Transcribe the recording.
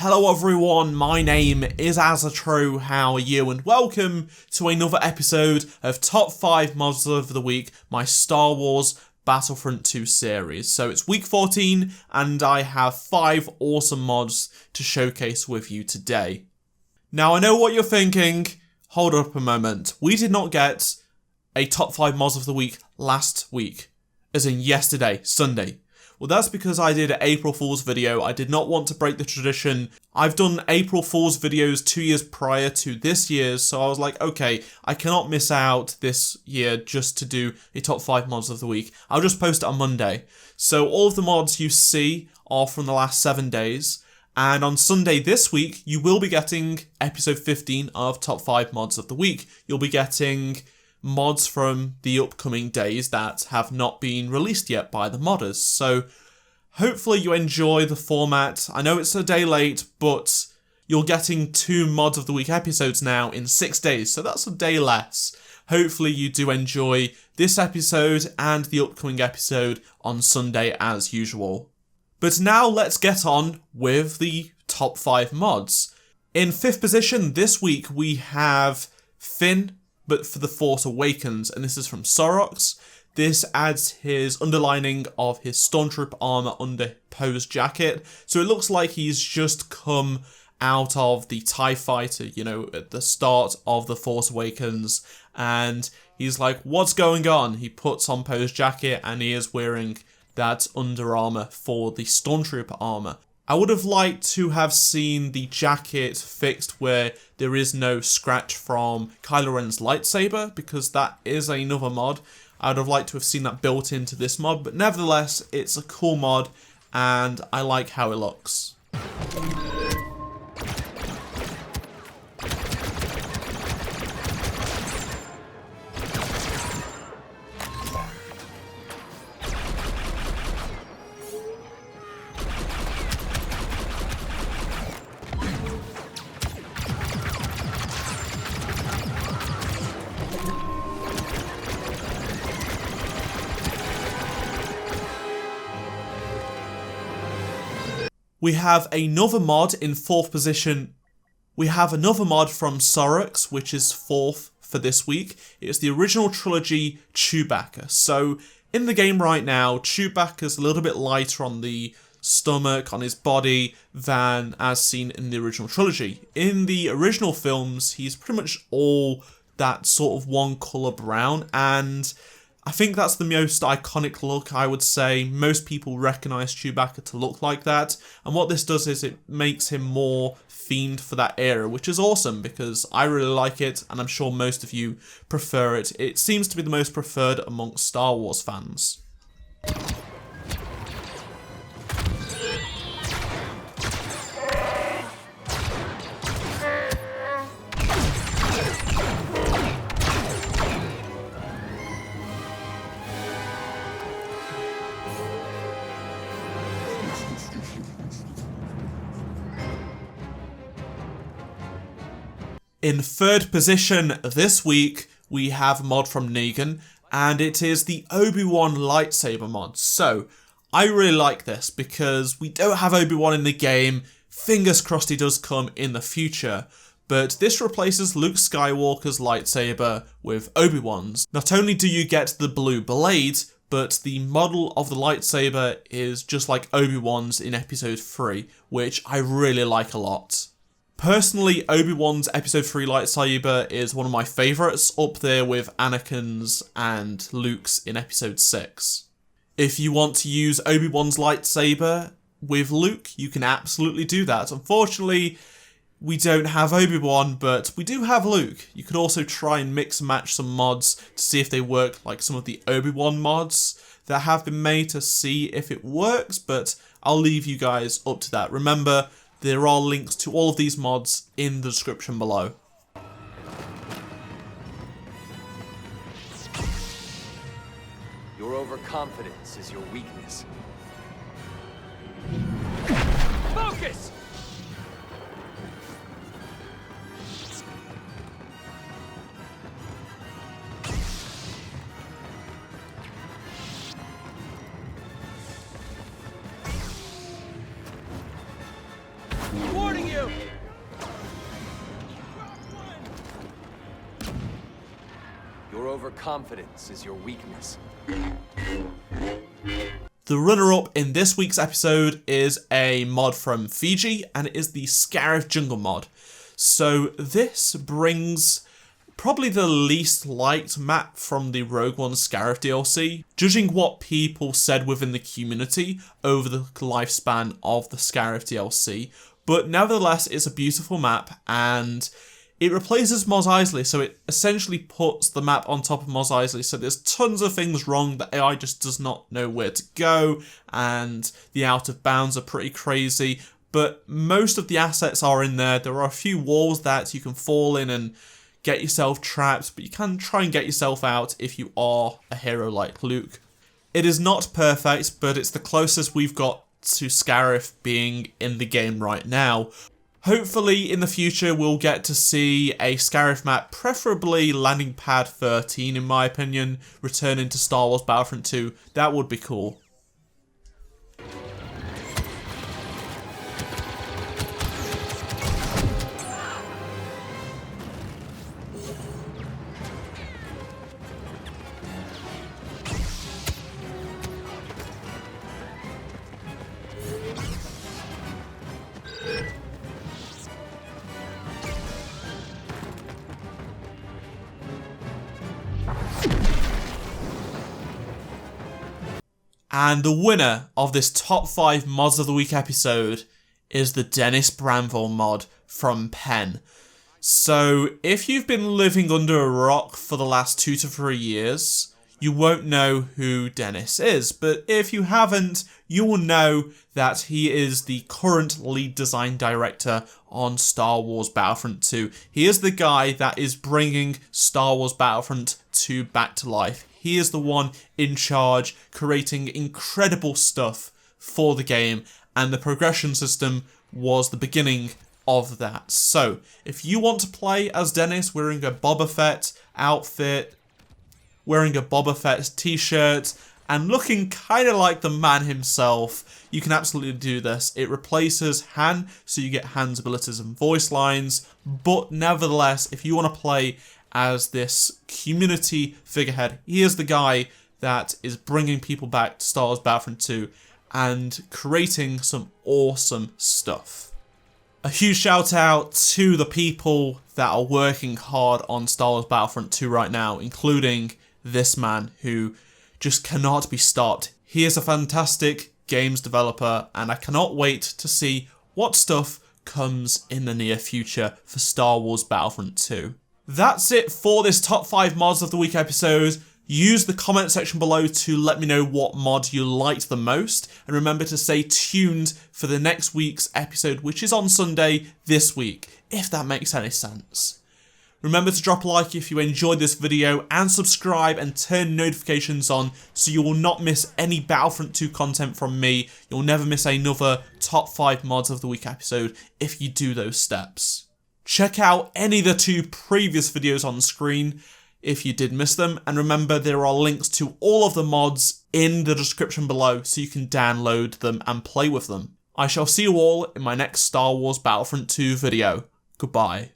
Hello everyone, my name is AZZATRU, how are you? And welcome to another episode of Top 5 Mods of the Week, my Star Wars Battlefront 2 series. So it's week 14 and I have 5 awesome mods to showcase with you today. Now I know what you're thinking, hold up a moment, we did not get a Top 5 Mods of the Week last week, as in yesterday, Sunday. Well, that's because I did an April Fool's video. I did not want to break the tradition. I've done April Fool's videos 2 years prior to this year's, so I was like, okay, I cannot miss out this year just to do a top 5 mods of the week. I'll just post it on Monday. So all of the mods you see are from the last 7 days. And on Sunday this week, you will be getting episode 15 of top 5 mods of the week. You'll be getting mods from the upcoming days that have not been released yet by the modders. So hopefully you enjoy the format. I know it's a day late, but you're getting 2 mods of the week episodes now in 6 days, so that's a day less. Hopefully you do enjoy this episode and the upcoming episode on Sunday as usual. But now let's get on with the top 5 mods. In 5th position this week we have Finn, but for The Force Awakens, and this is from Sorox. This adds his underlining of his Stormtrooper armor under Poe's jacket, so it looks like he's just come out of the TIE Fighter, you know, at the start of The Force Awakens, and he's like, what's going on? He puts on Poe's jacket, and he is wearing that Under Armour for the Stormtrooper armor. I would have liked to have seen the jacket fixed where there is no scratch from Kylo Ren's lightsaber, because that is another mod. I would have liked to have seen that built into this mod, but nevertheless, it's a cool mod, and I like how it looks. We have another mod in 4th position. We have another mod from Sorox, which is 4th for this week. It's the original Trilogy Chewbacca. So in the game right now, Chewbacca's a little bit lighter on the stomach, on his body, than as seen in the original Trilogy. In the original films, he's pretty much all that sort of one colour brown, and I think that's the most iconic look, I would say. Most people recognise Chewbacca to look like that, and what this does is it makes him more themed for that era, which is awesome because I really like it, and I'm sure most of you prefer it. It seems to be the most preferred amongst Star Wars fans. In 3rd position this week, we have a mod from Negan, and it is the ObiWan Lightsaber mod. So, I really like this because we don't have Obi-Wan in the game. Fingers crossed he does come in the future. But this replaces Luke Skywalker's lightsaber with Obi-Wan's. Not only do you get the blue blade, but the model of the lightsaber is just like Obi-Wan's in episode 3, which I really like a lot. Personally, Obi-Wan's episode 3 lightsaber is one of my favourites, up there with Anakin's and Luke's in episode 6. If you want to use Obi-Wan's lightsaber with Luke, you can absolutely do that. Unfortunately, we don't have Obi-Wan, but we do have Luke. You could also try and mix and match some mods to see if they work like some of the Obi-Wan mods that have been made to see if it works, but I'll leave you guys up to that. Remember, there are links to all of these mods in the description below. Your overconfidence is your weakness. Focus! Warning! you! Your overconfidence is your weakness. The runner-up in this week's episode is a mod from Fiji, and it is the SCARIF Jungle mod. So this brings probably the least liked map from the Rogue One Scarif DLC, judging what people said within the community over the lifespan of the Scarif DLC. But nevertheless, it's a beautiful map, and it replaces Mos Eisley, so it essentially puts the map on top of Mos Eisley. So there's tons of things wrong. The AI just does not know where to go, and the out of bounds are pretty crazy. But most of the assets are in there. There are a few walls that you can fall in and get yourself trapped, but you can try and get yourself out if you are a hero like Luke. It is not perfect, but it's the closest we've got to Scarif being in the game right now. Hopefully in the future we'll get to see a Scarif map, preferably landing pad 13 in my opinion, returning to Star Wars Battlefront 2. That would be cool. And the winner of this top 5 mods of the week episode is the Denis Bramble mod from Pen. So if you've been living under a rock for the last 2 to 3 years, you won't know who Denis is. But if you haven't, you will know that he is the current lead design director on Star Wars Battlefront 2. He is the guy that is bringing Star Wars Battlefront 2 back to life. He is the one in charge, creating incredible stuff for the game, and the progression system was the beginning of that. So, if you want to play as Denis wearing a Boba Fett outfit, wearing a Boba Fett t-shirt, and looking kind of like the man himself, you can absolutely do this. It replaces Han, so you get Han's abilities and voice lines, but nevertheless, if you want to play as this community figurehead, he is the guy that is bringing people back to Star Wars Battlefront 2 and creating some awesome stuff. A huge shout out to the people that are working hard on Star Wars Battlefront 2 right now, including this man who just cannot be stopped. He is a fantastic games developer, and I cannot wait to see what stuff comes in the near future for Star Wars Battlefront 2. That's it for this top 5 mods of the week episode. Use the comment section below to let me know what mod you liked the most, and remember to stay tuned for the next week's episode, which is on Sunday this week, if that makes any sense. Remember to drop a like if you enjoyed this video, and subscribe and turn notifications on so you will not miss any Battlefront 2 content from me. You'll never miss another top 5 mods of the week episode if you do those steps. Check out any of the 2 previous videos on screen if you did miss them, and remember there are links to all of the mods in the description below so you can download them and play with them. I shall see you all in my next Star Wars Battlefront 2 video. Goodbye.